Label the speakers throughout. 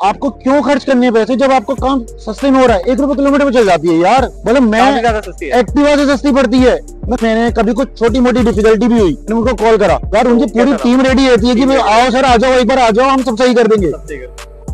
Speaker 1: आपको क्यों खर्च करने हैं पैसे जब आपको काम सस्ते में हो रहा है। 1 रुपए किलोमीटर में चल जाती है यार। मतलब मैं एक्टिवा से सस्ती पड़ती है। मैंने कभी कुछ छोटी मोटी डिफिकल्टी भी हुई, मैंने उनको कॉल करा यार, उनकी पूरी टीम रेडी रहती है कि भाई आओ सर, आ जाओ, एक बार आ जाओ, हम सब सही कर देंगे।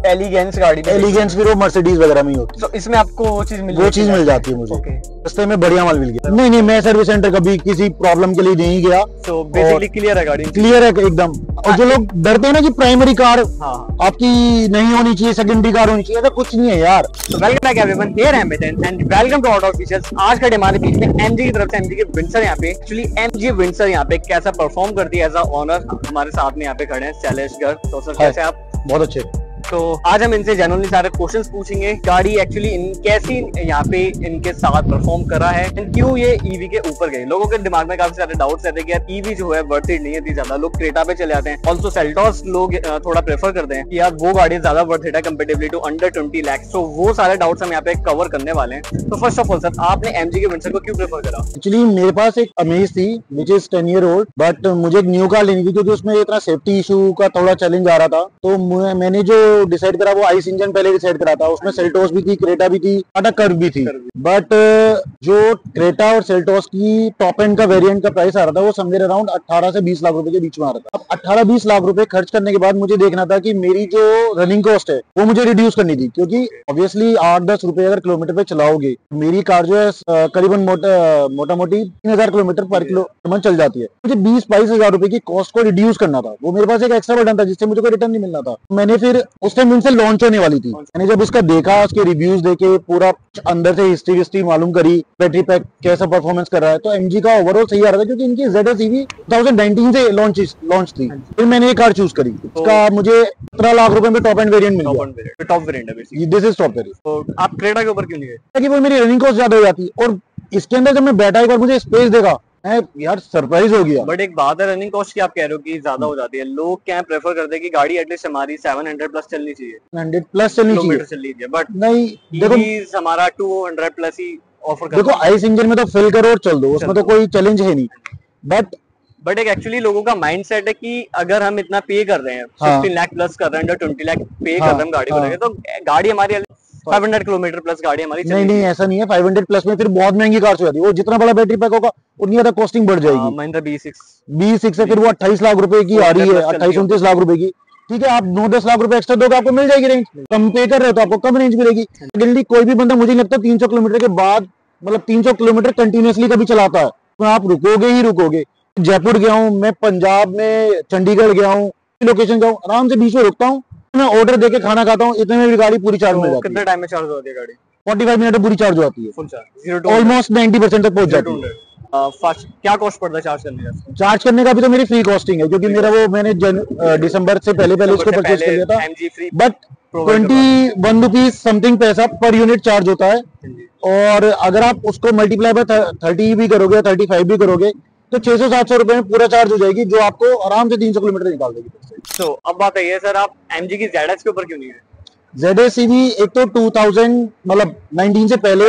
Speaker 2: एलिगेंस गाड़ी,
Speaker 1: एलिगेंस फिर वो मर्सिडीज वगैरह में ही होती है।
Speaker 2: तो इसमें आपको वो चीज
Speaker 1: मिल जाती है मुझे। सस्ते में बढ़िया माल मिल गया। नहीं, मैं सर्विस सेंटर कभी किसी प्रॉब्लम के लिए नहीं गया।
Speaker 2: तो बेसिकली क्लियर है गाड़ी,
Speaker 1: क्लियर है एकदम। और जो लोग डरते हैं ना कि प्राइमरी कार आपकी नहीं होनी चाहिए, सेकेंडरी कार होनी चाहिए, ऐसा कुछ नहीं है यार।
Speaker 2: तो welcome back everyone, here I am Mithun and welcome to auto officials. आज का हमारे बीच में एमजी की तरफ से एमजी के विंसर यहाँ पे, एक्चुअली एमजी विंसर यहाँ पे कैसा परफॉर्म करती है एज अ ओनर, हमारे साथ में यहाँ पे खड़े हैं शैलेश गर्ग। तो सर कैसे आप?
Speaker 1: बहुत अच्छे।
Speaker 2: तो आज हम इनसे जनरली सारे क्वेश्चंस पूछेंगे, गाड़ी एक्चुअली कैसी यहाँ पे इनके साथ परफॉर्म करा है एंड क्यों ये ईवी के ऊपर गई। लोगों के दिमाग में काफी सारे डाउट्स रहते हैं कि यार ईवी जो है वर्थ इट नहीं है इतनी ज्यादा, लोग क्रेटा पे चले जाते हैं। ऑल्सो सेल्टॉस लोग थोड़ा प्रेफर करते हैं कि यार वो गाड़ी ज्यादा वर्थ इट है कंपेरेटिवली टू अंडर 20 लाख। तो वो सारे डाउट्स हम यहाँ पे कवर करने वाले हैं। तो फर्स्ट ऑफ ऑल सर, आपने एमजी के विंसर को क्यों प्रेफर करा?
Speaker 1: एक्चुअली मेरे पास एक अमेज थी which is 10 year old, but मुझे एक न्यू कार लेनी थी क्योंकि उसमें इतना सेफ्टी इशू का थोड़ा चैलेंज आ रहा था। तो मैंने जो डिसाइड करा वो आइस इंजन पहले डिसाइड करा था। उसमें सेल्टोस भी थी, क्रेटा भी थी, टाटा कर्व भी थी। बट जो क्रेटा और सेल्टोस की टॉप एंड का वेरिएंट का प्राइस आ रहा था वो समवेयर अराउंड 18 से 20 लाख रुपए के बीच में आ रहा था। अब 18-20 लाख रुपए खर्च करने के बाद मुझे देखना था कि मेरी जो रनिंग कॉस्ट है वो मुझे रिड्यूस करनी थी, क्योंकि ऑब्वियसली 8-10 रुपए अगर किलोमीटर पे चलाओगे, मेरी कार जो है करीबन मोटा मोटी 3000 किलोमीटर पर किलोमीटर चल जाती है। मुझे 20-22 हजार रुपए की कॉस्ट को रिड्यूस करना था। वो मेरे पास एक एक्स्ट्रा बटन था जिससे मुझे कोई रिटर्न नहीं मिलना था। मैंने फिर उस टाइम इनसे लॉन्च होने वाली थी, मैंने जब उसका देखा, उसके रिव्यूज देखे, पूरा अंदर से हिस्ट्री मालूम करी, बैटरी पैक कैसा परफॉर्मेंस कर रहा है, तो एमजी का ओवरऑल सही आ रहा था क्योंकि इनकी ZS EV 2019 से लॉन्च थी। फिर मैंने ये कार चूज करी। उसका मुझे 17 लाख रुपए में टॉप एंड वेरिएंट मिल गया।
Speaker 2: टॉप वेरिएंट है basically,
Speaker 1: this is top variant.
Speaker 2: तो आप क्रेटा के ऊपर क्यों नहीं गए?
Speaker 1: ताकि वो मेरी रनिंग कॉस्ट ज्यादा हो जाती और इसके अंदर जब मैं बैठा एक बार मुझे स्पेस देखा, यार सरप्राइज हो गया।
Speaker 2: बट एक बात है, रनिंग कॉस्ट की आप कह रहे हो कि ज्यादा हो जाती है, लोग क्या प्रेफर करते हैं कि गाड़ी एटलीस्ट हमारी 700 प्लस चलनी चाहिए,
Speaker 1: 100 प्लस चलनी चाहिए।
Speaker 2: बट
Speaker 1: नहीं,
Speaker 2: देखो हमारा 200 प्लस ही ऑफर करता है।
Speaker 1: देखो आइस इंजन में तो फिल करो और चल दो, उसमें तो कोई चैलेंज है नहीं। बट
Speaker 2: एक एक्चुअली लोगों का माइंडसेट है कि अगर हम इतना पे कर रहे हैं, 15 लाख प्लस कर रहे हैं, 20 लाख पे कर रहे हैं हम गाड़ी को लेकर, तो गाड़ी हमारी 500 किलोमीटर प्लस गाड़ी हमारी
Speaker 1: नहीं, ऐसा नहीं है। 500 प्लस में फिर बहुत महंगी कार हो जाती है। वो जितना बड़ा बैटरी पैक होगा उतनी ज्यादा कॉस्टिंग बढ़ जाएगी।
Speaker 2: महिंद्रा B6
Speaker 1: है, फिर वो 28 लाख रुपए की आ रही है, 28-29 लाख रुपए की। ठीक है, आप 9-10 लाख रुपए एक्स्ट्रा दोगे, आपको मिल जाएगी रेंज। कम पे कर रहे हो तो आपको कम रेंज मिलेगी। जल्दी कोई भी बंदा, मुझे नहीं लगता 300 किलोमीटर के बाद, मतलब 300 किलोमीटर कंटिन्यूसली कभी चलाता है तो आप रुकोगे ही रुकोगे। जयपुर गया हूँ मैं, पंजाब में चंडीगढ़ गया हूँ, लोकेशन गया हूँ, आराम से बीच में रुकता हूँ, मैं ऑर्डर देके खाना खाता हूँ, इतने में भी गाड़ी पूरी चार्ज हो जाती है।
Speaker 2: कितने टाइम में चार्ज होती है गाड़ी?
Speaker 1: 45 मिनट में पूरी चार्ज हो जाती है,
Speaker 2: फुल चार्ज,
Speaker 1: ऑलमोस्ट 90% तक पहुंच जाती है।
Speaker 2: क्या कॉस्ट पड़ता है चार्ज करने का?
Speaker 1: चार्ज करने का भी तो मेरी फ्री कॉस्टिंग है, क्योंकि मेरा वो मैंने दिसंबर से पहले इसको परचेज कर लिया था। बट 21 रुपीज समथिंग पैसा पर यूनिट चार्ज होता है। और अगर आप उसको मल्टीप्लाई बाय 30 भी करोगे, 35 भी करोगे, तो 600-700 रुपए में पूरा चार्ज हो जाएगी, जो आपको आराम से 300 किलोमीटर निकाल देगी।
Speaker 2: तो अब बात है सर, आप एमजी की ZS के ऊपर क्यों नहीं है?
Speaker 1: ZS EV एक तो 2019 से पहले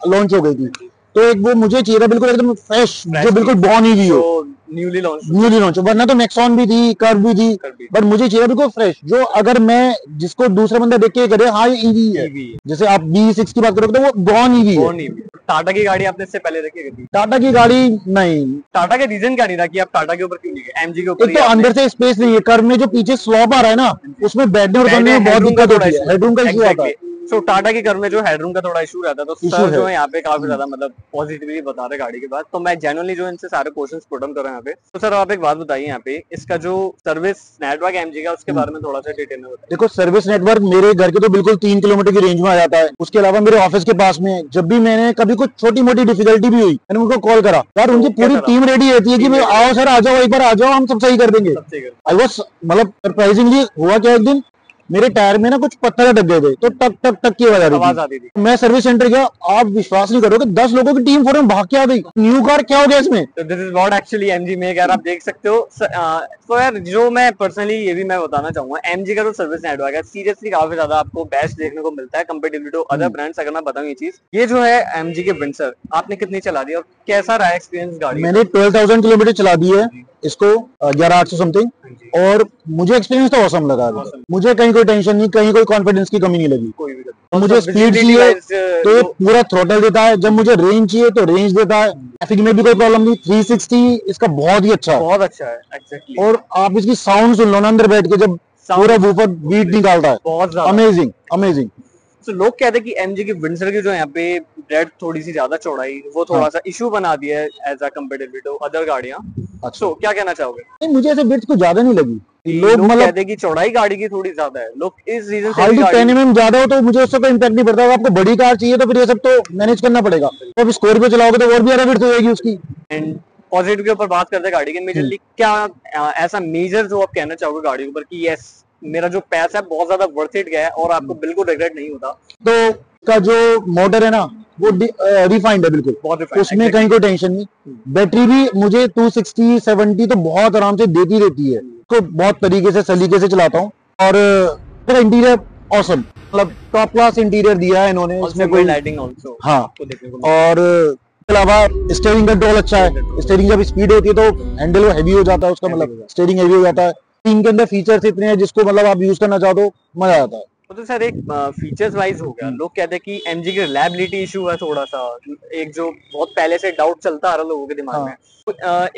Speaker 1: लॉन्च हो गई थी, तो एक वो मुझे चाहिए था बिल्कुल एकदम फ्रेश, जो बिल्कुल बॉर्न ईवी हो,
Speaker 2: न्यूली लॉन्च।
Speaker 1: वरना तो नेक्सॉन भी थी, कर्व भी थी, बट मुझे चाहिए बिल्कुल फ्रेश, जो अगर मैं जिसको दूसरा बंदा देख के करे हाँ ये ईवी है। जैसे आप B6 की बात करोगे तो वो बॉर्न ईवी है।
Speaker 2: टाटा की गाड़ी आपने इससे पहले देखी थी?
Speaker 1: टाटा की गाड़ी नहीं।
Speaker 2: टाटा का रीजन क्या नहीं था कि आप टाटा के ऊपर क्यों नहीं गए, एमजी के ऊपर?
Speaker 1: एक तो अंदर से स्पेस नहीं है, कर्व में जो पीछे स्लॉप आ रहा है ना, उसमें बैठने और करने में बहुत दिक्कत होती है, हेडरूम का इशू आता है।
Speaker 2: तो टाटा की कर्व में जो हेडरूम का थोड़ा इशू रहता है, तो सर जो है यहाँ पे काफी ज्यादा मतलब पॉजिटिवली बता रहे गाड़ी के बाद। तो मैं जेन्युइनली जो इनसे सारे क्वेश्चंस पुट ऑन कर रहा हूं यहाँ पे। तो सर आप एक बात बताइए, यहाँ पे इसका जो सर्विस नेटवर्क एमजी का, उसके बारे में थोड़ा सा डिटेल में बताइए।
Speaker 1: देखो सर्विस नेटवर्क मेरे घर के तो बिल्कुल 3 किलोमीटर की रेंज में आ जाता है। उसके अलावा मेरे ऑफिस के पास में, जब भी मैंने कभी कुछ छोटी मोटी डिफिकल्टी भी हुई, मैंने उनको कॉल करा यार, उनकी पूरी टीम रेडी रहती है कि भाई आओ सर, आ जाओ, एक बार आ जाओ, हम सब सही कर देंगे। आई वाज मतलब सरप्राइजिंगली हुआ क्या, एक दिन मेरे टायर में ना कुछ पत्थर अटक गए थे, तो टक टक टक की आवाज आती थी। मैं सर्विस सेंटर गया, आप विश्वास नहीं करोगे 10 लोगों की टीम फौरन भाग के आ गई। न्यू कार क्या हो गया इसमें?
Speaker 2: तो this is what actually MG make, यार आप देख सकते हो। तो यार जो मैं पर्सनली ये भी मैं बताना चाहूंगा, एमजी का जो सर्विस नेटवर्क है सीरियसली काफी ज्यादा आपको बेस्ट देखने को मिलता है कंपेरेटिवली टू अदर ब्रांड्स। अगर मैं बताऊं ये चीज, ये जो है एमजी के विंसर आपने कितनी चला दी और कैसा रहा एक्सपीरियंस गाड़ी?
Speaker 1: मैंने 12,000 किलोमीटर चला दी है इसको 11,800 समथिंग, और मुझे एक्सपीरियंस तो ऑसम लगा। मुझे कहीं कोई टेंशन नहीं, कहीं कोई कॉन्फिडेंस की कमी नहीं लगी। मुझे स्पीड चाहिए तो ये पूरा थ्रोटल देता है, जब मुझे रेंज चाहिए तो रेंज देता है। ट्रैफिक में भी कोई प्रॉब्लम नहीं। 360 इसका बहुत ही अच्छा है,
Speaker 2: बहुत अच्छा है एग्जैक्टली।
Speaker 1: और आप इसकी साउंड सुन लो ना अंदर बैठ के, जब पूरा वूफर बीट निकालता है,
Speaker 2: बहुत ज्यादा
Speaker 1: अमेजिंग अमेजिंग।
Speaker 2: तो लोग कहते हैं कि एमजी की विंडसर की जो यहाँ पे ब्रेड थोड़ी सी ज्यादा चौड़ाई, वो थोड़ा सा इशू बना दिया है as a comparative to other गाड़ियां।
Speaker 1: अच्छा,
Speaker 2: तो क्या कहना चाहोगे?
Speaker 1: नहीं मुझे ऐसे बिट्स को ज्यादा नहीं लगी।
Speaker 2: लोग कहते हैं कि चौड़ाई गाड़ी की थोड़ी ज्यादा है, लोग इस रीजन से
Speaker 1: हार्डली 10 mm ज्यादा हो तो मुझे उससे कोई इम्पैक्ट नहीं पड़ता। अगर आपको बड़ी कार चाहिए तो फिर ये सब तो मैनेज करना पड़ेगा। तो अब स्कॉर्पियो चलाओगे तो और भी ज्यादा बिट्स हो जाएगी उसकी।
Speaker 2: एंड पॉजिटिव के ऊपर बात करते हैं गाड़ी के, मेजरली क्या ऐसा मेजर जो आप कहना चाहोगे गाड़ी के ऊपर कि यस मेरा जो पैसा है बहुत ज्यादा वर्थ इट गया है और आपको बिल्कुल रिग्रेट नहीं होता?
Speaker 1: तो का जो मोटर है ना वो रिफाइंड है बिल्कुल,
Speaker 2: बहुत refined,
Speaker 1: उसमें कहीं कोई टेंशन नहीं। बैटरी भी मुझे 260 70 तो बहुत आराम से देती रहती है, तो बहुत तरीके से सलीके से चलाता हूँ। और इंटीरियर ऑसम, मतलब टॉप क्लास इंटीरियर दिया है इन्होंने, इसमें कोई
Speaker 2: लाइटिंग आल्सो
Speaker 1: हाँ। और इसके अलावा स्टीयरिंग कंट्रोल अच्छा है। स्टीयरिंग जब स्पीड होती है तो हैंडल वो हैवी हो जाता है, उसका मतलब स्टीयरिंग हैवी हो जाता है। इनके अंदर फीचर्स इतने हैं जिसको मतलब आप यूज करना चाहो तो मजा आता है।
Speaker 2: तो सर एक फीचर्स वाइज हो गया, लोग कहते हैं कि एमजी की रिलायबिलिटी इशू है थोड़ा सा, एक जो बहुत पहले से डाउट चलता आ रहा लोगों के दिमाग में।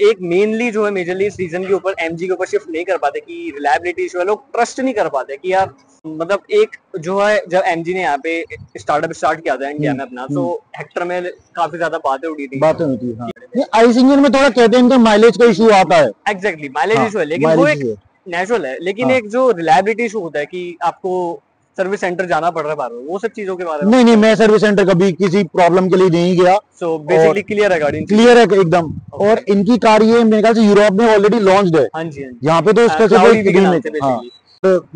Speaker 2: एक मेनली जो है मेजरली इस रीजन के ऊपर एमजी के ऊपर शिफ्ट नहीं कर पाते कि रिलायबिलिटी इशू है, लोग ट्रस्ट नहीं कर पाते कि यार मतलब एक जो है जब एमजी ने यहाँ पे स्टार्टअप स्टार्ट किया था इंडिया में अपना, तो हेक्टर में काफी ज्यादा बातें उड़ी थी।
Speaker 1: बातें होती है आइस इंजन में, थोड़ा कहते हैं इनका माइलेज का इशू आता है।
Speaker 2: एग्जैक्टली माइलेज इशू है, लेकिन वो एक नेचुरल है। लेकिन एक जो रिलायबिलिटी इशू होता है कि आपको सर्विस सेंटर जाना पड़ रहा है बार बार, वो सब चीजों के बारे में?
Speaker 1: नहीं, मैं सर्विस सेंटर कभी किसी प्रॉब्लम के लिए नहीं गया।
Speaker 2: सो बेसिकली क्लियर है गाड़ी,
Speaker 1: क्लियर है एकदम। और इनकी कार ये मेरे ख्याल से यूरोप में ऑलरेडी लॉन्च्ड है।
Speaker 2: हाँ जी,
Speaker 1: यहाँ पे तो उसका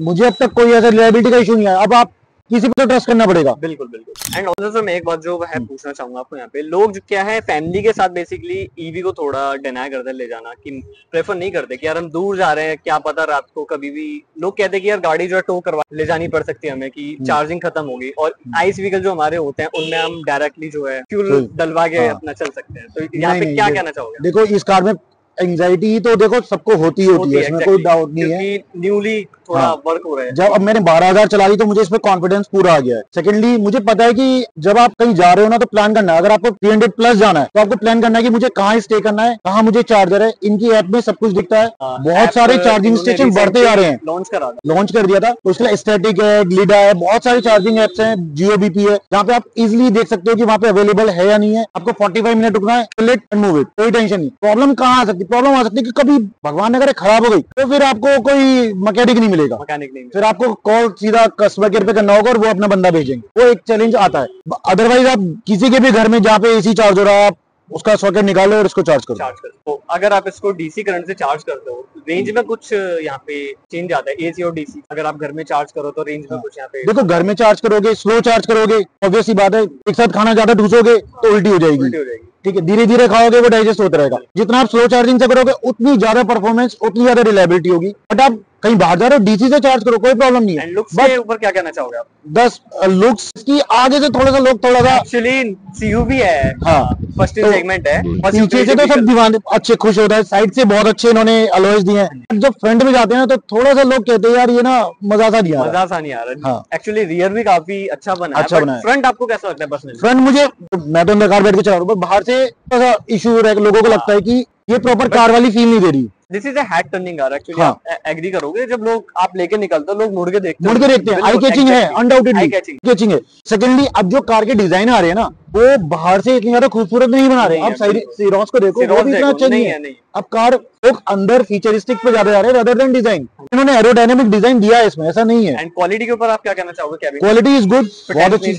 Speaker 1: मुझे अब तक कोई ऐसा रिलायबिलिटी का इशू नहीं आया। अब आप किसी पे तो ट्रस्ट करना पड़ेगा।
Speaker 2: बिल्कुल बिल्कुल। एंड ऑल्सो मैं एक बात जो है पूछना चाहूंगा आपको, यहाँ पे लोग जो क्या है फैमिली के साथ बेसिकली ईवी को थोड़ा डिनाई करते हैं ले जाना, कि प्रेफर नहीं करते कि यार हम दूर जा रहे हैं, क्या पता रात को कभी भी, लोग कहते हैं कि यार गाड़ी जो है टो करवा ले जानी पड़ सकती है हमें कि चार्जिंग खत्म होगी। और आइस व्हीकल जो हमारे होते हैं उनमें हम डायरेक्टली जो है फ्यूल डलवा के अपना चल सकते हैं। तो यहाँ पे क्या कहना चाहोगे?
Speaker 1: देखो इस कार में एंजाइटी तो देखो सबको होती है, इसमें कोई डाउट नहीं है।
Speaker 2: न्यूली थोड़ा वर्क हो रहा है।
Speaker 1: जब अब मैंने 12,000 चला ली तो मुझे इसमें कॉन्फिडेंस पूरा आ गया है। सेकंडली मुझे पता है कि जब आप कहीं जा रहे हो ना तो प्लान करना है। अगर आपको 300 प्लस जाना है तो आपको प्लान करना है कि मुझे कहाँ स्टे करना है, कहाँ मुझे चार्जर है। इनकी ऐप में सब कुछ दिखता है। बहुत सारे चार्जिंग स्टेशन बढ़ते जा रहे हैं। लॉन्च कर दिया था तो उसके स्टैटिक है, ग्लिडा है, बहुत सारी चार्जिंग एप्स हैं, जियो बीपी है, जहाँ पे आप इजिली देख सकते हो कि वहाँ पे अवेलेबल है या नहीं है। आपको 45 मिनट रुकना है, लेट एंड मूव इट, कोई टेंशन नहीं। प्रॉब्लम कहाँ आ सकती है? प्रॉब्लम आ सकती है कि कभी भगवान अगर खराब हो गई तो फिर आपको कोई मैकेनिक नहीं मिलेगा, फिर आपको कॉल सीधा कस्टमर केयर पे करना होगा और वो अपना बंदा भेजेंगे। वो एक चैलेंज आता है। अदरवाइज आप किसी के भी घर में जहाँ पे एसी चार्ज हो रहा है, आप उसका सॉकेट निकालो और इसको चार्ज करो।
Speaker 2: तो अगर आप इसको डीसी करंट से चार्ज करते हो, रेंज में कुछ यहाँ पे चेंज आता है? एसी और डीसी अगर आप घर में चार्ज करो तो रेंज में कुछ यहाँ पे?
Speaker 1: देखो घर में चार्ज करोगे, स्लो चार्ज करोगे, ऑब्वियस सी बात है एक साथ खाना ज्यादा ठूसोगे तो उल्टी हो जाएगी। ठीक है, धीरे धीरे खाओगे वो डाइजेस्ट होता रहेगा। जितना आप स्लो चार्जिंग से करोगे उतनी ज्यादा परफॉर्मेंस, उतनी ज्यादा रिलायबिलिटी होगी। बट आप कहीं बाहर जा रहे हो डीसी से चार्ज करो, कोई प्रॉब्लम नहीं है।
Speaker 2: लुक्स के ऊपर क्या कहना चाहोगे आप?
Speaker 1: 10 लुक्स की आगे से थोड़ा सा
Speaker 2: एक्चुअली सीयूवी है,
Speaker 1: हाँ
Speaker 2: फर्स्ट
Speaker 1: तो
Speaker 2: सेगमेंट है,
Speaker 1: पीछे से तो सब दीवाने अच्छे खुश होता है, साइड से बहुत अच्छे इन्होंने अलॉयज दिए हैं। जब फ्रंट में जाते हैं तो थोड़ा सा लोग कहते हैं यार ये ना मजा सा नहीं आ रहा।
Speaker 2: एक्चुअली रियर भी काफी अच्छा बना है। फ्रंट आपको कैसा लगता है पर्सनली?
Speaker 1: फ्रंट मुझे, मैं तो अंदर कार बैठ के चला रहा हूँ, बाहर से थोड़ा इशू लोगों को लगता है कि ये प्रॉपर कार वाली फील नहीं दे रही।
Speaker 2: This is a head turning car actually. आप एग्री करोगे, जब लोग आप लेके निकलते हो लोग मुड़ के देखते हैं।
Speaker 1: आई कैचिंग है, अनडाउटेडली कैचिंग है। सेकेंडली अब जो कार के डिजाइन आ रहे हैं ना वो बाहर से इतनी ज्यादा खूबसूरत नहीं बना रहे हैं। आप सीरोस को देखो, वो भी इतना अच्छा नहीं है। अब कार लोग अंदर फीचरिस्टिक पे ज्यादा जा रहे हैं रादर देन डिजाइन। इन्होंने एरोडायनेमिक डिजाइन दिया है इसमें, ऐसा नहीं है।
Speaker 2: एंड क्वालिटी के ऊपर आप क्या कहना चाहोगे?
Speaker 1: क्वालिटी इज गुड, बहुत अच्छी,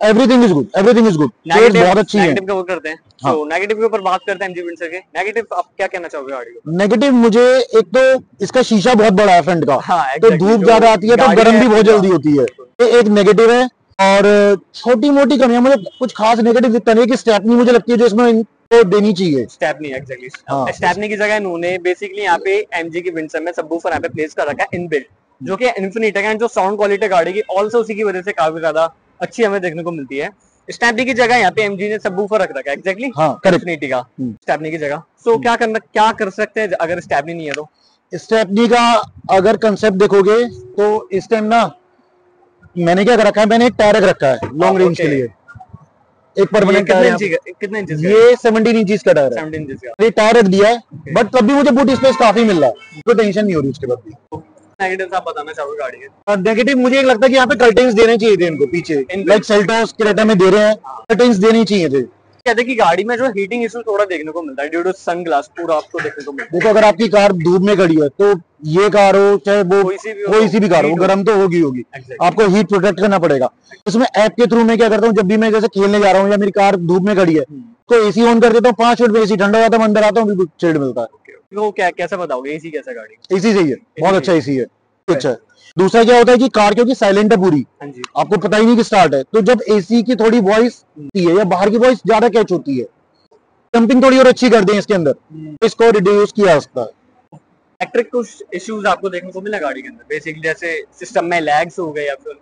Speaker 1: everything is good, everything is good, बहुत अच्छी है।
Speaker 2: नेगेटिव कवर करते हैं, तो नेगेटिव के ऊपर बात करते हैं एमजी विंडसर के। नेगेटिव आप क्या कहना चाहोगे गाड़ी को?
Speaker 1: नेगेटिव मुझे एक तो इसका शीशा बहुत बड़ा है फ्रंट का, तो धूप ज्यादा आती है तो गर्म भी बहुत जल्दी होती है, ये एक नेगेटिव है। और छोटी मोटी कमियां, मुझे कुछ खास नेगेटिव दिखता नहीं है कि स्टेपनी मुझे लगती है जो इसमें तो देनी चाहिए।
Speaker 2: स्टेपनी एग्जैक्टली, स्टेपनी की जगह इन्होंने बेसिकली यहाँ पे एमजी की विंडसर में सबवूफर यहाँ पे प्लेस कर रखा है इनबिल्ट, जो कि इन्फिनिट है। जो साउंड क्वालिटी गाड़ी की ऑल्सो उसी की वजह से काफी ज्यादा अच्छी हमें देखने को मिलती है। स्टेपनी की जगह यहाँ पे एमजी ने सबवूफर रख रखा है। एग्जैक्टली
Speaker 1: हाँ करेक्ट।
Speaker 2: इन्फिनिटी का स्टेपनी की जगह। सो क्या कर सकते हैं अगर स्टेपनी नहीं है तो?
Speaker 1: स्टेपनी का अगर कंसेप्ट देखोगे तो इस टाइम ना मैंने क्या कर रखा है, मैंने एक टायर रख रखा है लॉन्ग रेंज के लिए, एक परमानेंट टायर।
Speaker 2: कितने इंचेस?
Speaker 1: ये 17 इंचेस का टायर है।
Speaker 2: 17 इंचेस का
Speaker 1: ये टायर रख दिया है, बट तब भी मुझे बूट स्पेस काफी मिल रहा है, कोई टेंशन नहीं हो रही उसके बाद भी।
Speaker 2: नेगेटिव आप बताना चाहोगे गाड़ी के?
Speaker 1: नेगेटिव मुझे एक लगता है कि यहाँ पे कर्टेन्स देने चाहिए थे इनको पीछे, लाइक सेल्टोस क्रेटा में दे रहे हैं, कर्टेन्स देने चाहिए थे।
Speaker 2: कहते हैं कि गाड़ी में जो हीटिंग इशू थोड़ा देखने को मिलता है ड्यू टू सनग्लास, पूरा आपको देखने को मिलता है।
Speaker 1: देखो अगर आपकी कार धूप में खड़ी है तो ये कार हो चाहे वो कोई सी भी कार हो, गर्म तो होगी। आपको हीट प्रोटेक्ट करना पड़ेगा। इसमें ऐप के थ्रू मैं क्या करता हूँ, जब भी मैं जैसे खेलने जा रहा हूँ या मेरी कार धूप में खड़ी है तो एसी ऑन कर देता हूँ, 5 मिनट में एसी ठंडा हो जाता है, मैं अंदर आता हूँ, बिल्कुल चिल्ड मिलता है।
Speaker 2: वो कैसा बताओगे एसी कैसा गाड़ी?
Speaker 1: एसी सही है, बहुत अच्छा एसी है, अच्छा है। दूसरा क्या होता है कि कार क्योंकि साइलेंट है पूरी, आपको पता ही नहीं कि स्टार्ट है, तो जब एसी की थोड़ी वॉइस होती है या बाहर की वॉइस ज्यादा कैच होती है, जंपिंग थोड़ी और अच्छी कर दें इसके अंदर, इसको रिड्यूस किया जा सकता है।
Speaker 2: इलेक्ट्रिक कुछ इश्यूज आपको देखने को मिला गाड़ी के अंदर बेसिकली, जैसे सिस्टम में लैग्स हो गए या फिर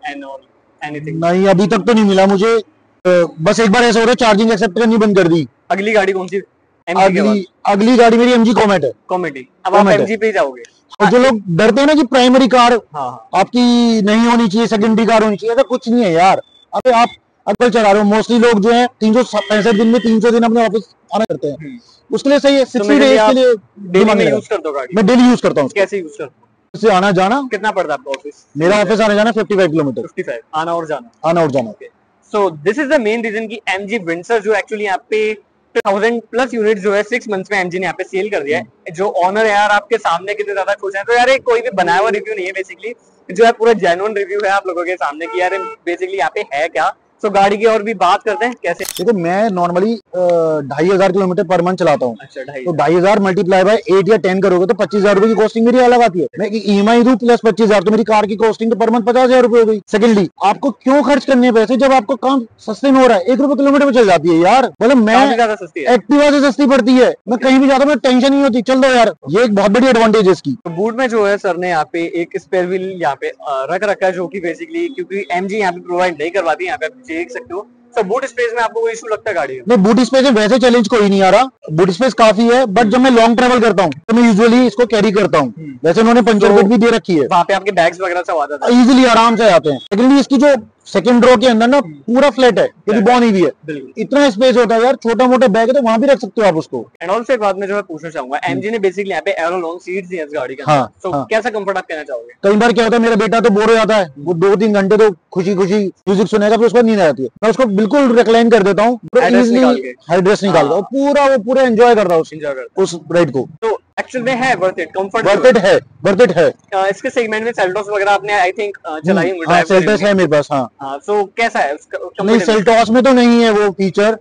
Speaker 2: एनीथिंग?
Speaker 1: नहीं अभी तक तो नहीं मिला मुझे, बस एक बार ऐसा हो रहा है चार्जिंग एक्सेप्ट करनी बंद कर दी।
Speaker 2: अगली गाड़ी कौन सी?
Speaker 1: अगली गाड़ी मेरी एमजी कॉमेट है।
Speaker 2: कॉमेडी, अब आप एमजी पे ही जाओगे?
Speaker 1: और जो लोग डरते हैं ना कि प्राइमरी कार आपकी नहीं होनी चाहिए, सेकेंडरी कार होनी चाहिए, ऐसा कुछ नहीं है यार। अबे आप अकल चला रहे हो, मोस्टली लोग जो है 365 दिन में 300 दिन अपने ऑफिस आना करते हैं, उसके लिए सही है। 60 डेज के लिए
Speaker 2: डेली में यूज करते हो गाड़ी? मैं
Speaker 1: डेली यूज करता हूँ।
Speaker 2: कैसे यूज करते हो?
Speaker 1: इससे आना जाना
Speaker 2: कितना पड़ता है आपका ऑफिस?
Speaker 1: मेरा ऑफिस आना जाना 55 किलोमीटर।
Speaker 2: 55 आना और जाना। So this is the main reason की एमजी विंडसर जो एक्चुअली यहाँ पे 1000+ यूनिट जो है 6 मंथ्स में एमजी ने यहाँ पे सेल कर दिया है। जो ऑनर है यार आपके सामने कितने ज्यादा खुश हैं, तो यार कोई भी बनाया हुआ रिव्यू नहीं है, बेसिकली जो है पूरा जेन्युइन रिव्यू है आप लोगों के सामने कि यार बेसिकली यहाँ पे है क्या। तो गाड़ी की और भी बात करते हैं कैसे।
Speaker 1: देखो मैं नॉर्मली 2500 किलोमीटर पर मंथ चलाता हूँ।
Speaker 2: अच्छा,
Speaker 1: तो 2500 मल्टीप्लाई बाय 8 या 10 करोगे तो 25,000 रुपए की कॉस्टिंग मेरी अलग आती है। मैं ईएमआई दूं प्लस 25,000, तो मेरी कार की कॉस्टिंग तो पर मंथ 50,000 रुपए हो गई। सेकेंडली आपको क्यों खर्च करने पैसे जब आपको काम सस्ते में हो रहा है, 1 रुपए किलोमीटर में चल जाती है यार। मतलब मैं एक्टिवा से सस्ती पड़ती है, मैं कहीं भी जाता हूँ टेंशन नहीं होती, चल दो यार, ये एक बहुत बड़ी एडवांटेज है इसकी।
Speaker 2: बूट में जो है सर ने यहाँ पे एक स्पेयर व्हील यहाँ पे रख रखा है, जो की बेसिकली क्योंकि एमजी यहाँ पे प्रोवाइड नहीं करवाती, यहाँ पे आप देख सकते हो। तो बूट स्पेस में आपको कोई इशू लगता है गाड़ी में?
Speaker 1: नहीं, बूट स्पेस में वैसे चैलेंज कोई नहीं आ रहा, बूट स्पेस काफी है, बट जब मैं लॉन्ग ट्रेवल करता हूँ तो मैं यूजुअली इसको कैरी करता हूँ। वैसे उन्होंने पंचर किट भी दे रखी है,
Speaker 2: वहाँ पे आपके बैग्स वगैरह सब आ जाता है,
Speaker 1: इजीली आराम से आते हैं। सेकेंडली इसकी जो सेकंड रो के अंदर ना पूरा फ्लैट है, क्योंकि बॉनी भी है, इतना स्पेस होता है यार, छोटा मोटा बैग है तो वहां भी रख सकते हो आप उसको।
Speaker 2: एंड ऑल्सो एक बात मैं जो है पूछना चाहूंगा, एमजी ने बेसिकली यहाँ पे एरोलॉन्ग सीट्स दी है इस गाड़ी के अंदर, तो कैसा कंफर्ट आप कहना चाहोगे?
Speaker 1: कई बार क्या होता है, मेरा बेटा तो बोर हो जाता है, वो 2-3 घंटे तो खुशी खुशी म्यूजिक सुनेगा, फिर उसके बाद नींद आती है, मैं उसको बिल्कुल रिक्लाइन कर देता हूँ, हेडरेस्ट निकाल दो, पूरा एंजॉय करता हूँ उस राइड को। तो
Speaker 2: एक्चुअल में है worth it, comfort
Speaker 1: worth it है।
Speaker 2: इसके सेगमेंट में सेल्टोस वगैरह आपने आई थिंक चलाई होंगी?
Speaker 1: हाँ, सेल्टोस है मेरे पास। हाँ,
Speaker 2: सो कैसा है?
Speaker 1: नहीं, सेल्टोस में तो नहीं है वो फीचर,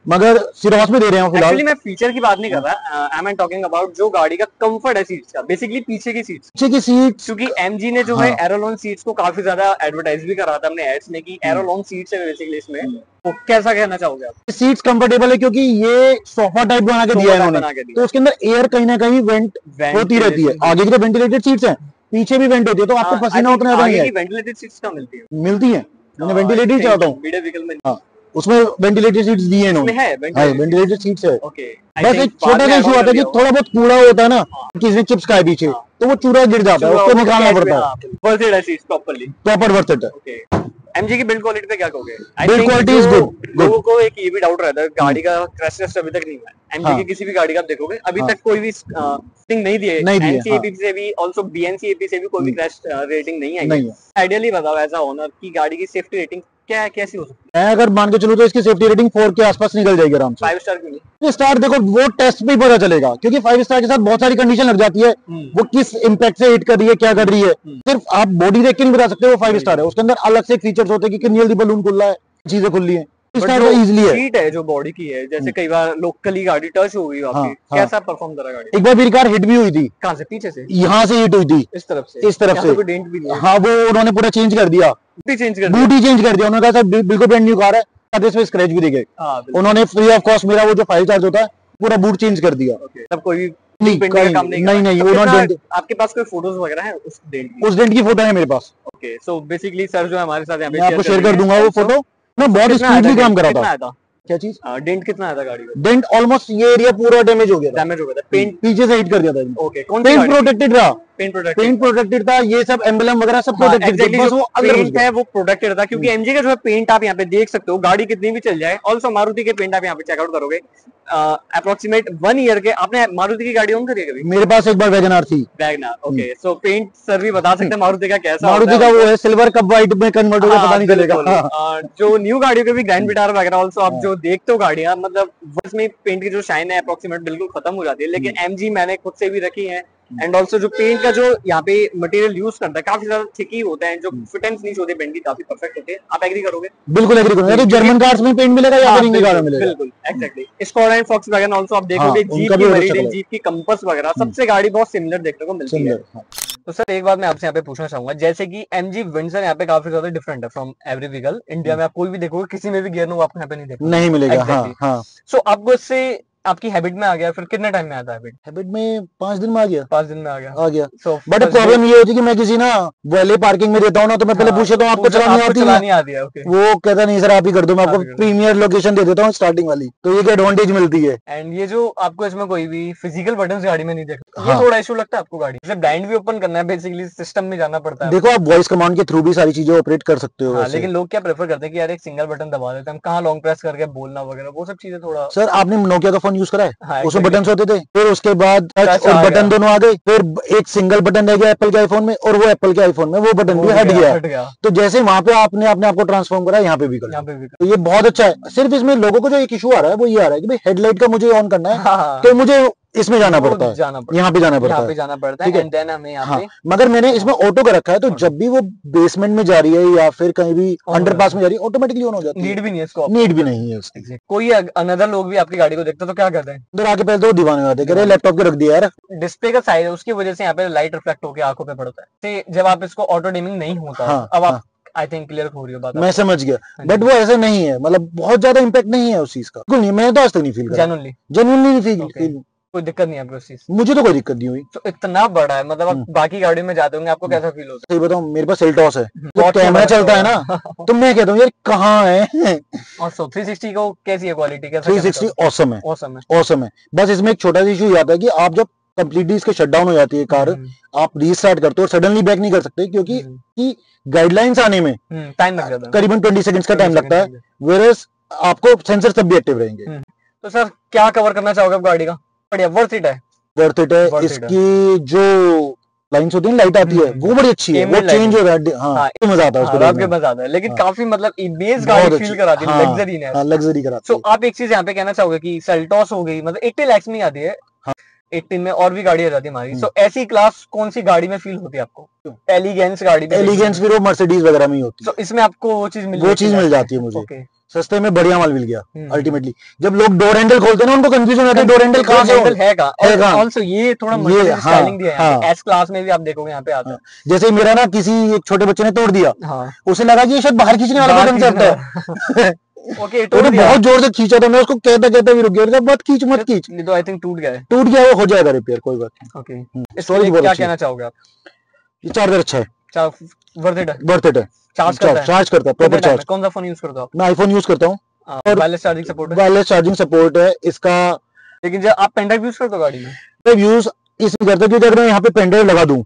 Speaker 1: मगर सिरोस में दे रहे हैं फिलहाल।
Speaker 2: एक्चुअली मैं फीचर की बात नहीं कर रहा, आई एम टॉकिंग अबाउट जो गाड़ी का कंफर्ट है सीट्स का, बेसिकली पीछे की सीट्स, क्योंकि एमजी ने जो है एरोलॉन सीट्स को काफी ज्यादा एडवर्टाइज भी करा था अपने एड्स में कि एरोलॉन सीट्स है बेसिकली इसमें। तो कैसा कहना चाहोगे आप?
Speaker 1: सीट्स कंफर्टेबल है क्योंकि ये सोफा टाइप बना के दिया है इन्होंने, तो उसके अंदर एयर कहीं ना कहीं वेंट होती रहती है। आगे की तो वेंटिलेटेड सीट्स हैं, पीछे भी वेंट होती है, तो आपको पसीना उतना ज्यादा नहीं है।
Speaker 2: वेंटिलेटेड सीट्स कहाँ मिलती है?
Speaker 1: मिलती है, मैंने वेंटिलेटेड चाहता हूँ
Speaker 2: मीडियम व्हीकल में।
Speaker 1: हाँ, उसमें वेंटिलेटेड सीट्स दी है इन्होंने। वेंटिलेटेड सीट्स है। बस एक छोटा सा इशू आता है कि थोड़ा बहुत कूड़ा होता है ना, किसी ने चिप्स खाए पीछे, तो वो चूरा गिर जाता है, उसको निकालना पड़ता है।
Speaker 2: वर्थ इट है सीट्स प्रॉपर
Speaker 1: वर्थ इट है।
Speaker 2: एमजी की बिल्ड क्वालिटी पे क्या कहोगे?
Speaker 1: Build quality is good.
Speaker 2: लोगों को एक ये भी डाउट रहता है, गाड़ी का क्रैश टेस्ट अभी तक नहीं हुआ है। एमजी की किसी भी गाड़ी का आप देखोगे अभी तक कोई भी थिंग नहीं दिए, एनसीएपी से भी आल्सो बीएनसीएपी से भी कोई भी क्रैश रेटिंग नहीं आई है। आइडियली बताओ एज अ ओनर की गाड़ी की सेफ्टी रेटिंग क्या है, कैसी हो सकती है?
Speaker 1: मैं अगर मान के चलूं तो इसकी सेफ्टी रेटिंग 4 के आसपास निकल जाएगी आराम से।
Speaker 2: 5 स्टार क्यों नहीं?
Speaker 1: स्टार देखो वो टेस्ट पे ही पता चलेगा, क्योंकि 5 स्टार के साथ बहुत सारी कंडीशन लग जाती है, वो किस इम्पैक्ट से हिट कर रही है, क्या कर रही है। सिर्फ आप बॉडी देख के नहीं बता सकते वो 5 स्टार है, उसके अंदर अलग से फीचर्स होते हैं कि कितनी जल्दी बलून खुल रहा है, चीजें खुल रही है।
Speaker 2: सीट है जो बॉडी की है, जैसे कई बार लोकली गाड़ी टच हो गई आपकी, कैसा परफॉर्म करा गाड़ी?
Speaker 1: एक बार मेरी कार हिट भी हुई थी।
Speaker 2: कहां से? पीछे से?
Speaker 1: यहाँ से हिट हुई थी,
Speaker 2: इस तरफ से कोई डेंट भी नहीं है?
Speaker 1: हाँ, वो उन्होंने पूरा चेंज कर दिया, बूट ही चेंज कर दिया। उन्होंने कहा सर बिल्कुल ब्रांड न्यू कार है, इसमें स्क्रैच भी दिखे। उन्होंने फ्री ऑफ कॉस्ट मेरा वो जो फाइल चार्ज होता है पूरा बूट चेंज कर दिया।
Speaker 2: तब कोई
Speaker 1: नहीं।
Speaker 2: आपके पास कोई फोटोज वगैरह है उस डेंट
Speaker 1: की फोटो है मेरे पास।
Speaker 2: ओके, सो बेसिकली सर जो हमारे साथ
Speaker 1: मैं आपको शेयर कर दूंगा वो फोटो, मैं बहुत
Speaker 2: कितना आया
Speaker 1: स्पीडली काम करा
Speaker 2: कितना
Speaker 1: था।
Speaker 2: आया था?
Speaker 1: क्या चीज?
Speaker 2: डेंट कितना आया था गाड़ी का?
Speaker 1: डेंट ऑलमोस्ट ये एरिया पूरा डैमेज हो गया था।
Speaker 2: डैमेज हो गया था। पेंट
Speaker 1: पीछे से हिट कर दिया था।
Speaker 2: ओके, कौन सी
Speaker 1: पेंट
Speaker 2: गाड़ी?
Speaker 1: प्रोटेक्टेड रहा।
Speaker 2: Paint protected.
Speaker 1: पेंट प्रोटेक्टेड था, ये सब एम्बलम वगैरह सब
Speaker 2: हाँ,
Speaker 1: प्रोटेक्टेड
Speaker 2: exactly,
Speaker 1: बस
Speaker 2: जो
Speaker 1: वो अंदर घुस
Speaker 2: पेंट
Speaker 1: गया।
Speaker 2: है वो प्रोटेक्टेड था, क्योंकि एमजी का जो है पेंट आप यहाँ पे देख सकते हो, गाड़ी कितनी भी चल जाए। ऑल्सो मारुति के पेंट आप यहाँ पे चेकआउट करोगे, अप्रोक्सीमेट 1 ईयर के। आपने मारुति की गाड़ी ओन करी है कभी?
Speaker 1: मेरे पास एक बार वैगन आर थी।
Speaker 2: WagonR, okay. So paint sir भी बता सकते हैं मारुति का कैसा
Speaker 1: मारुति
Speaker 2: होता
Speaker 1: का
Speaker 2: है।
Speaker 1: वो है सिल्वर कब व्हाइट में कन्वर्ट हो गया, पता
Speaker 2: हाँ,
Speaker 1: नहीं चलेगा।
Speaker 2: बिल्कुल।
Speaker 1: हाँ।
Speaker 2: जो न्यू गाड़ियों के भी ग्रैंड विटारा वगैरह ऑल्सो आप जो देखते हो गाड़ियां, मतलब उसमें पेंट की जो शाइन है अप्रोक्सीमेट बिल्कुल खत्म हो जाती है। लेकिन एमजी मैंने खुद से भी रखी है। एंड ऑल्सो जो पेंट का जो यहाँ पे मटेरियल यूज करता है काफी ज्यादा थिकी होता है, जो फिट एंड फिनिश होते हैं पेंट की काफी परफेक्ट होते हैं। आप एग्री करोगे?
Speaker 1: बिल्कुल एग्री करूंगा। तो जर्मन कार्स में पेंट मिलेगा या
Speaker 2: हाँ,
Speaker 1: फिर इंग्लिश कार में मिलेगा?
Speaker 2: बिल्कुल exactly. Skoda and Volkswagen also आप देखोगे,
Speaker 1: हाँ,
Speaker 2: जीप
Speaker 1: उनका
Speaker 2: की
Speaker 1: भी बहुत
Speaker 2: मेरिडियन,
Speaker 1: अच्छा
Speaker 2: जीप की कंपास वगैरह सबसे गाड़ी बहुत सिमिलर देखने को मिलती है।
Speaker 1: सिमिलर। हाँ।
Speaker 2: तो सर एक बात मैं आपसे यहाँ पे पूछना चाहूंगा, जैसे कि एमजी विंडसर यहाँ पे काफी ज्यादा डिफरेंट है फ्रॉम एवरी व्हीकल। इंडिया में आप कोई भी देखोगे, किसी में भी गियर नो आपको यहाँ पे नहीं देखोगे,
Speaker 1: नहीं मिलेगा। हाँ
Speaker 2: Exactly.
Speaker 1: हाँ।
Speaker 2: सो आपको इससे आपकी हैबिट में आ गया, फिर कितने टाइम में आता है हैबिट?
Speaker 1: हैबिट में 5 दिन में आ गया।
Speaker 2: 5 दिन में आ गया।
Speaker 1: आ गया।
Speaker 2: सो
Speaker 1: बट प्रॉब्लम ये होती है कि मैं किसी ना वाले पार्किंग में देता हूँ ना, तो मैं पहले पूछ लेता हूँ आपको चलानी आती है?
Speaker 2: ओके।
Speaker 1: वो कहता नहीं सर आप ही कर दो, मैं आपको
Speaker 2: आप ही कर दो।
Speaker 1: प्रीमियर लोकेशन दे देता हूँ स्टार्टिंग वाली, तो ये एडवांटेज मिलती है।
Speaker 2: एंड ये जो आपको इसमें कोई भी फिजिकल बटन गाड़ी में नहीं देखते,
Speaker 1: हाँ।
Speaker 2: ये थोड़ा इशू लगता है आपको? गाड़ी जैसे ब्लाइंड भी ओपन करना है, बेसिकली सिस्टम में जाना पड़ता है।
Speaker 1: देखो आप वॉइस कमांड के थ्रू भी सारी चीजें ऑपरेट कर सकते हो।
Speaker 2: हाँ,
Speaker 1: वैसे
Speaker 2: लेकिन लोग क्या प्रेफर करते हैं कि यार एक सिंगल बटन दबा देते हैं, हम कहाँ लॉन्ग प्रेस करके बोलना वगैरह, वो सब चीजें थोड़ा।
Speaker 1: सर आपने नोकिया का फोन यूज करा है?
Speaker 2: हाँ,
Speaker 1: उसमें
Speaker 2: exactly.
Speaker 1: बटन होते थे, फिर उसके बाद टच
Speaker 2: Touch
Speaker 1: और
Speaker 2: आ
Speaker 1: बटन
Speaker 2: गया।
Speaker 1: दोनों आ गए, फिर एक सिंगल बटन रह गया एप्पल के आईफोन में, और वो एप्पल के आईफोन में वो बटन
Speaker 2: वो
Speaker 1: भी हट गया।
Speaker 2: हट गया।
Speaker 1: तो जैसे वहां पे आपने अपने आप को ट्रांसफॉर्म करा, यहाँ पे भी कर।
Speaker 2: यहाँ पे भी
Speaker 1: तो ये बहुत अच्छा है। सिर्फ इसमें लोगों को जो एक इशू आ रहा है वो ये आ रहा है कि भाई हेडलाइट का मुझे ऑन करना है,
Speaker 2: हाँ,
Speaker 1: तो मुझे इसमें जाना
Speaker 2: वो
Speaker 1: पड़ता है,
Speaker 2: जाना पड़ता
Speaker 1: यहाँ पे जाना पड़ता
Speaker 2: यहाँ
Speaker 1: है।
Speaker 2: पे जाना पड़ता
Speaker 1: ठीक
Speaker 2: है।
Speaker 1: है।
Speaker 2: एंड देन हमें यहाँ
Speaker 1: हाँ,
Speaker 2: पे
Speaker 1: मगर मैंने इसमें ऑटो का रखा है, तो जब भी वो बेसमेंट में जा रही है या फिर कहीं भी
Speaker 2: On हो
Speaker 1: अंडरपास में जा रही है, ऑटोमेटिकली ऑन हो जाती है।
Speaker 2: नीड भी नहीं है इसको।
Speaker 1: नीड भी नहीं है उसकी।
Speaker 2: कोई अनदर लोग भी आपकी गाड़ी को देखते हैं तो क्या करते हैं?
Speaker 1: उधर आके पहले तो वो दीवाने हो जाते हैं, कह रहे लैपटॉप के रख दिया यार।
Speaker 2: डिस्प्ले का साइज है, उसकी वजह से यहाँ पे लाइट रिफ्लेक्ट होकर आंखों पे पड़ता है। जब आप इसको ऑटो डिमिंग नहीं होता,
Speaker 1: हाँ,
Speaker 2: अब आप
Speaker 1: हाँ।
Speaker 2: आई थिंक क्लियर हो रही हो बात।
Speaker 1: मैं समझ गया,
Speaker 2: हाँ
Speaker 1: बट वो ऐसा नहीं है, मतलब बहुत ज्यादा इम्पैक्ट नहीं है उस चीज का। बिल्कुल नहीं, मैंने तो आज तक नहीं फील करा,
Speaker 2: जेन्युइनली
Speaker 1: जेन्युइनली नहीं फील।
Speaker 2: Okay. कोई दिक्कत नहीं है आपको उस चीज?
Speaker 1: मुझे तो कोई दिक्कत नहीं हुई।
Speaker 2: तो इतना बड़ा है, मतलब आप बाकी गाड़ियों में जाते होंगे, आपको कैसा फील होता
Speaker 1: सही बताऊं, मेरे पास सेल्टॉस है, तो
Speaker 2: बहुत
Speaker 1: कैमरा
Speaker 2: अच्छा
Speaker 1: चलता है ना, तो मैं कहता हूँ यार कहाँ है।
Speaker 2: है? और सो 360 को कैसी है क्वालिटी? कैसा
Speaker 1: 360 ऑसम है,
Speaker 2: ऑसम है।
Speaker 1: ऑसम है। बस इसमें एक छोटा सा इशू आता है कि आप जब कंप्लीटली इसके शटडाउन हो जाती है कार, आप रीस्टार्ट करते हो, सडनली बैक नहीं कर सकते, क्योंकि कि गाइडलाइंस आने में
Speaker 2: टाइम लग जाता है,
Speaker 1: करीबन 20 सेकंड्स का टाइम लगता है, वेरस आपको सेंसर तब भी एक्टिव रहेंगे।
Speaker 2: तो सर क्या कवर करना चाहोगे आप गाड़ी का? बढ़िया, वर्थ इट है?
Speaker 1: वर्थ इट है। इसकी जो लाइन्स होती है, लाइट आती है, वो बड़ी अच्छी है, वो चेंज हो रहा है। हाँ, मजा आता है उसको
Speaker 2: रात के
Speaker 1: देखने में।
Speaker 2: मजा आता है, लेकिन
Speaker 1: हाँ।
Speaker 2: काफी मतलब इमेज गाड़ी
Speaker 1: बहुत
Speaker 2: फील
Speaker 1: अच्छी।
Speaker 2: कराती है,
Speaker 1: हाँ,
Speaker 2: लग्जरी ने।
Speaker 1: हाँ, लग्जरी कराती
Speaker 2: सो आप एक चीज यहाँ पे कहना चाहोगे कि सेल्टॉस हो गई, मतलब 80 लाख में आती है, 18 में और भी गाड़ी आ जाती है हमारी। सो ऐसी क्लास कौन सी गाड़ी में फील होती है आपको? एलिगेंस गाड़ी में?
Speaker 1: एलिगेंस फिर वो मर्सिडीज वगैरह में ही होती है।
Speaker 2: तो इसमें आपको वो चीज
Speaker 1: मिल जाती है मुझे।
Speaker 2: Okay.
Speaker 1: सस्ते में बढ़िया माल मिल गया अल्टीमेटली। जब लोग डोर हैंडल खोलते हैं ना, उनको कंफ्यूजन हो जाता है, डोर हैंडल कहाँ से
Speaker 2: है कहाँ? ऑल्सो ये थोड़ा मर्सिडीज स्टाइलिंग दिया है यहाँ पे, एस क्लास में भी आप देखोगे यहाँ पे आता है।
Speaker 1: जैसे मेरा ना किसी एक छोटे बच्चे ने तोड़ दिया,
Speaker 2: हाँ,
Speaker 1: उसे लगा कि ये शायद बाहर खींचने वाला कंसेप्ट है।
Speaker 2: ओके,
Speaker 1: तो बहुत जोर से खींचा था, मैं उसको कहते कहते भी रुक गया, मत खींच मत खींच।
Speaker 2: ये तो आई थिंक टूट गया है।
Speaker 1: टूट गया, वो हो जाएगा रिपेयर, कोई बात नहीं।
Speaker 2: ओके,
Speaker 1: स्टोरेज बहुत
Speaker 2: क्या
Speaker 1: अच्छी है।
Speaker 2: कहना चाहोगे आप?
Speaker 1: ये चार्जर अच्छा है,
Speaker 2: वर्थ इट है?
Speaker 1: वर्थ इट है।
Speaker 2: चार्ज करता है?
Speaker 1: चार्ज करता है, प्रॉपर चार्ज।
Speaker 2: कौन सा फोन यूज करते हो आप?
Speaker 1: मैं आईफोन यूज करता हूँ,
Speaker 2: और वायरलेस चार्जिंग सपोर्ट है?
Speaker 1: वायरलेस चार्जिंग सपोर्ट है इसका।
Speaker 2: लेकिन जब आप पेन ड्राइव यूज करते हो गाड़ी में?
Speaker 1: मैं यूज इसलिए करता हूँ क्योंकि अगर मैं यहाँ पे पेन ड्राइव लगा दूं,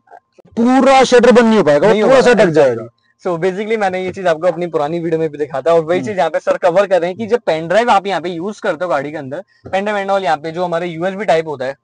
Speaker 1: पूरा शटर बंद नहीं हो पाएगा, वो पूरा सा ढक जाएगा।
Speaker 2: सो बेसिकली मैंने ये चीज आपको अपनी पुरानी वीडियो में भी दिखा था, और वही चीज यहाँ पे सर कवर कर रहे हैं कि जब पेन ड्राइव आप यहाँ पे यूज करते हो गाड़ी के अंदर, पेन ड्राइव एंड ऑल, यहाँ पे जो हमारे यूएसबी टाइप होता है,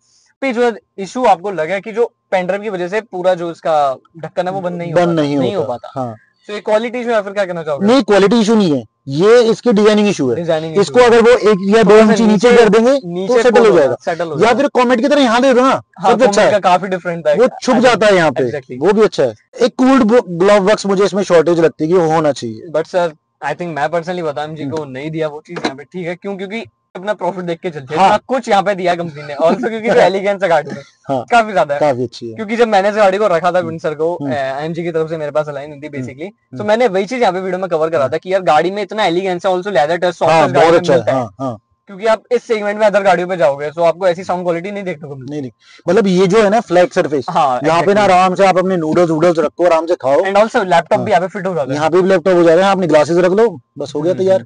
Speaker 2: पे जो इशू आपको लगा कि जो पेन ड्राइव की वजह से पूरा जो इसका ढक्कन है वो बंद नहीं हो पाता।
Speaker 1: हाँ।
Speaker 2: तो ये क्वालिटी इशू या फिर क्या कहना चाहोगे?
Speaker 1: नहीं, क्वालिटी इशू नहीं है, ये इसकी डिजाइनिंग इशू है।
Speaker 2: डिजाइनिंग
Speaker 1: इसको अगर वो 1 या 2 इंच नीचे कर देंगे तो सेटल हो जाएगा, या फिर कॉमेट की तरह यहाँ दे दो ना, सबसे अच्छा है।
Speaker 2: काफी डिफरेंट है,
Speaker 1: वो छुप जाता है यहाँ पे, वो भी अच्छा है। एक कूल्ड ग्लोव वर्क्स मुझे इसमें शॉर्टेज लगती है कि वो होना चाहिए,
Speaker 2: बट सर आई थिंक मैं पर्सनली बताऊं जी को नहीं दिया वो चीज यहाँ पे, ठीक है, क्योंकि अपना प्रॉफिट देख के चलते हैं।
Speaker 1: हाँ।
Speaker 2: कुछ यहाँ पे दिया कंपनी ने, ऑल्सो क्योंकि जो एलिगेंस है गाड़ी में काफी ज्यादा है,
Speaker 1: काफी अच्छी है।
Speaker 2: क्योंकि जब मैंने इस गाड़ी को रखा था विंडसर को, एमजी की तरफ से मेरे पास अलाइन थी बेसिकली, तो मैंने वही चीज यहाँ पे वीडियो में कवर करा था कि यार गाड़ी में इतना एलिगेंस है, also leather touch, soft touch गाड़ी में मिलता है। क्योंकि आप इस सेगमेंट में अदर गाड़ियों पे जाओगे तो आपको ऐसी साउंड क्वालिटी नहीं देखने को मिलती।
Speaker 1: नहीं, मतलब ये जो है ना फ्लैट सरफेस,
Speaker 2: हाँ,
Speaker 1: यहाँ पे ना आराम से आप अपने नूडल्स वूडल्स रखो, आराम से खाओ।
Speaker 2: एंड ऑल्सो लैपटॉप भी यहाँ पे फिट हो जाता है।
Speaker 1: यहाँ पे भी लैपटॉप हो जाएगा, आप अपनी ग्लासेस रख लो, बस हो गया तैयार।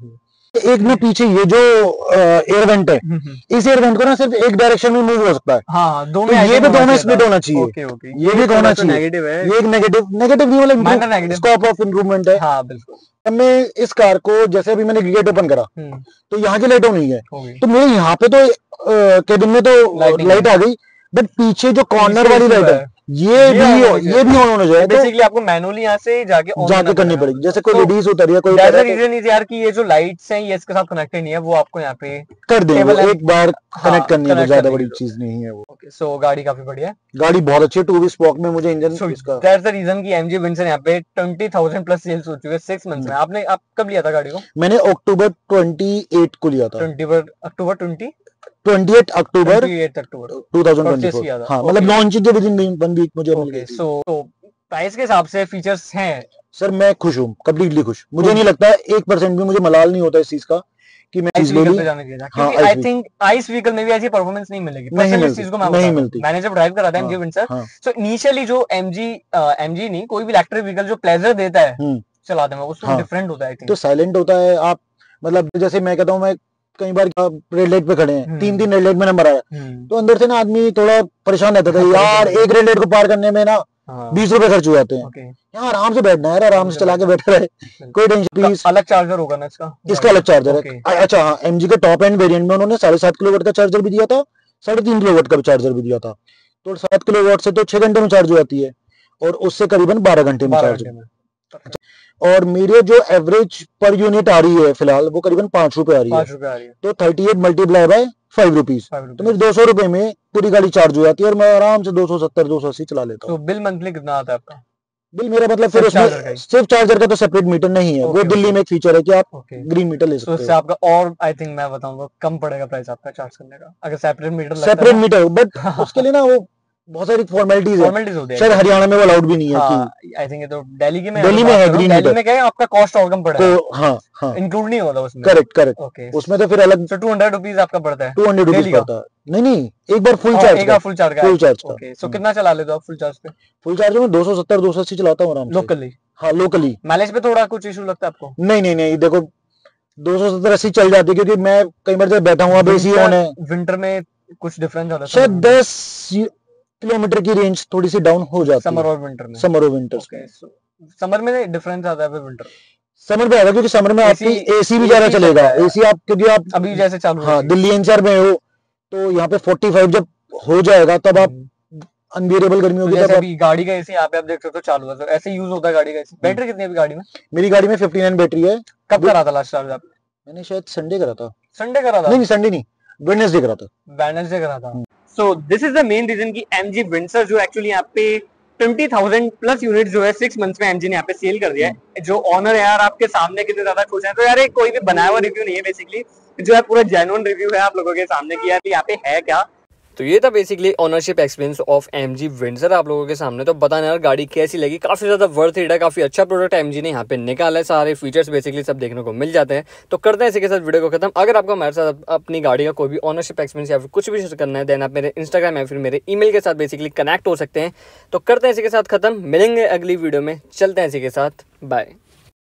Speaker 1: एक ना पीछे ये जो एयर वेंट है, इस एयर वेंट को ना सिर्फ एक डायरेक्शन में मूव हो सकता है।
Speaker 2: हाँ,
Speaker 1: तो ये भी दोनों स्प्लिट होना चाहिए।
Speaker 2: ओके ओके,
Speaker 1: ये भी होना चाहिए।
Speaker 2: नेगेटिव है,
Speaker 1: ये एक नेगेटिव नहीं, मतलब स्कोप ऑफ इम्प्रूवमेंट है।
Speaker 2: हाँ बिल्कुल।
Speaker 1: अब मैं इस कार को, जैसे अभी मैंने गेट ओपन करा तो यहाँ की लाइट ऑन हुई है, तो मेरे यहाँ पे तो केबिन में तो लाइट आ गई, बट पीछे जो कॉर्नर वाली लाइट है ये भी ऑन होना चाहिए।
Speaker 2: बेसिकली आपको मैनुअली यहाँ से जाके
Speaker 1: करनी पड़ेगी। जैसे कोई लेडीज उतर रही है, कोई
Speaker 2: रीजन इज यार कि ये जो लाइट्स हैं ये इसके साथ कनेक्टेड नहीं है, वो आपको यहाँ पे
Speaker 1: कर देंगे, एक बार कनेक्ट करनी है, तो ज्यादा बड़ी चीज नहीं है वो।
Speaker 2: ओके, सो गाड़ी काफी बढ़िया है,
Speaker 1: गाड़ी बहुत अच्छी है, 2 स्पोक में मुझे इंजन इसका।
Speaker 2: दैट्स द रीजन कि एमजी विंडसर यहाँ पे 20,000 प्लस सेल्स हो चुके हैं 6 मंथ्स में। आप कब लिया था गाड़ी को?
Speaker 1: मैंने अक्टूबर 28 को लिया था।
Speaker 2: अक्टूबर
Speaker 1: 28 अक्टूबर
Speaker 2: 2024।
Speaker 1: हाँ, मतलब लॉन्च के विदिन 1 वीक मुझे मिल गई।
Speaker 2: सो प्राइस के हिसाब से फीचर्स हैं
Speaker 1: सर, मैं खुश हूँ, कम्प्लीटली खुश। मुझे नहीं लगता 1% भी मुझे मलाल नहीं होता इस चीज का कि मैं चीज ले ली।
Speaker 2: क्योंकि आई थिंक आइस व्हीकल में भी ऐसी परफॉर्मेंस नहीं मिलेगी, इस चीज को नहीं मिलती। मैंने जब ड्राइव करा था एमजी विंडसर, सो इनिशियली जो एमजी नहीं, कोई भी इलेक्ट्रिक व्हीकल जो प्लेजर देता है चलाते में, उसमें डिफरेंट होता है।
Speaker 1: तो साइलेंट होता है। आप मतलब जैसे मैं कहता हूँ, मैं कई बार रेड लाइट पे खड़े हैं, 3 रेड लाइट में नंबर आया, तो अंदर से ना आदमी थोड़ा परेशान रहता था, यार एक रेड लाइट को पार करने में ना 20 रुपए खर्च हो जाते हैं। यहाँ आराम से बैठना है, आराम से चला के बैठा रहे, कोई टेंशन।
Speaker 2: अलग चार्जर होगा ना इसका
Speaker 1: अलग चार्जर है। अच्छा हाँ, एमजी के टॉप एंड वेरिएंट में उन्होंने 7.5 किलोवाट का चार्जर भी दिया था, 3.5 किलोवाट का चार्जर भी दिया था। तो 7 किलोवाट से तो 6 घंटे में चार्ज हो जाती है, और उससे करीबन 12 घंटे में चार्ज। और मेरे जो एवरेज पर यूनिट आ रही है फिलहाल, वो करीबन 5 रुपए आ रही है। तो 38 मल्टीप्लाई बाय 5 रुपीज, तो मेरे 200 रुपए में पूरी गाड़ी चार्ज हो जाती है, और मैं आराम से 270 280 चला लेता हूँ।
Speaker 2: तो बिल मंथली कितना आता है आपका?
Speaker 1: बिल मेरा मतलब फिर उसमें सिर्फ चार्जर का तो सेपरेट मीटर नहीं है, वो दिल्ली में एक फीचर है कि आप ग्रीन मीटर ले सकते हो।
Speaker 2: उससे आपका और आई थिंक मैं बताऊंगा कम पड़ेगा प्राइस आपका चार्ज करने का, अगर सेपरेट
Speaker 1: मीटर। बट उसके लिए ना वो बहुत सारी फॉर्मेलिटीज है, शायद हरियाणा में वो अलाउड भी नहीं है कि
Speaker 2: आई थिंक ये तो दिल्ली में है
Speaker 1: ग्रीन
Speaker 2: दिल्ली में क्या है, आपका कॉस्ट और कम पड़ेगा।
Speaker 1: हाँ हाँ,
Speaker 2: इंक्लूड नहीं होता उसमें।
Speaker 1: करेक्ट। ओके, उसमें तो फिर अलग
Speaker 2: 200 रुपीज आपका पड़ता है।
Speaker 1: 200 रुपीज पड़ता है। नहीं, एक बार फुल चार्ज का।
Speaker 2: ओके, सो कितना चला लेते हो आप फुल चार्ज पे?
Speaker 1: फुल चार्ज में 270 280 चलाता हूँ आराम से।
Speaker 2: लोकली?
Speaker 1: हाँ, लोकली।
Speaker 2: माइलेज पे थोड़ा कुछ इशू लगता है आपको?
Speaker 1: नहीं, देखो 270-80 चल जाती है, क्योंकि मैं कई बार जब बैठा हूँ, अब एसी ऑन है।
Speaker 2: विंटर में कुछ डिफरेंस आता है?
Speaker 1: शायद 10 किलोमीटर की रेंज थोड़ी सी डाउन हो जाती है,
Speaker 2: समर और विंटर में। समर में डिफरेंस आता है विंटर?
Speaker 1: समर में आएगा, क्योंकि समर में आपकी एसी भी ज्यादा चलेगा। एसी आप, क्योंकि आप
Speaker 2: अभी जैसे चालू,
Speaker 1: हाँ, दिल्ली एनसीआर में हो, तो यहाँ पे 45 जब हो जाएगा, तब आप अनबियरेबल गर्मी होगी।
Speaker 2: जैसे अभी गाड़ी का एसी यहाँ पे आप देख सकते हो चालू है, तो ऐसे यूज होता है गाड़ी का एसी। बैटरी कितनी है अभी गाड़ी में?
Speaker 1: मेरी गाड़ी में 59 बैटरी है।
Speaker 2: कब करा था लास्ट चार्ज आपने?
Speaker 1: मैंने शायद संडे करा था।
Speaker 2: नहीं,
Speaker 1: संडे नहीं, वेडनेसडे करा था।
Speaker 2: So this is the main reason कि एमजी विंडसर जो एक्चुअली यहाँ पे 20,000 प्लस यूनिट जो है 6 मंथ्स में एमजी ने यहाँ पे सेल कर दिया है। जो ऑनर है यार आपके सामने कितने ज्यादा खुश हैं। तो यार कोई भी बनाया हुआ रिव्यू नहीं है, बेसिकली जो है पूरा जेन्युइन रिव्यू है आप लोगों के सामने कि यार यहाँ पे है क्या। तो ये था basically ownership experience of MG Windsor आप लोगों के सामने। तो बताना यार गाड़ी कैसी लगी, काफी ज्यादा वर्थ इट है, काफी अच्छा प्रोडक्ट एमजी ने यहाँ पे निकाला है, सारे फीचर्स बेसिकली सब देखने को मिल जाते हैं। तो करते हैं इसी के साथ वीडियो को खत्म। अगर आपको हमारे साथ अपनी गाड़ी का कोई भी ओनरशिप एक्सपीरियंस या फिर कुछ भी करना है, देन आप मेरे इंस्टाग्राम या फिर मेरे ईमेल के साथ बेसिकली कनेक्ट हो सकते हैं। तो करते हैं इसी के साथ खत्म, मिलेंगे अगली वीडियो में, चलते हैं इसी के साथ, बाय।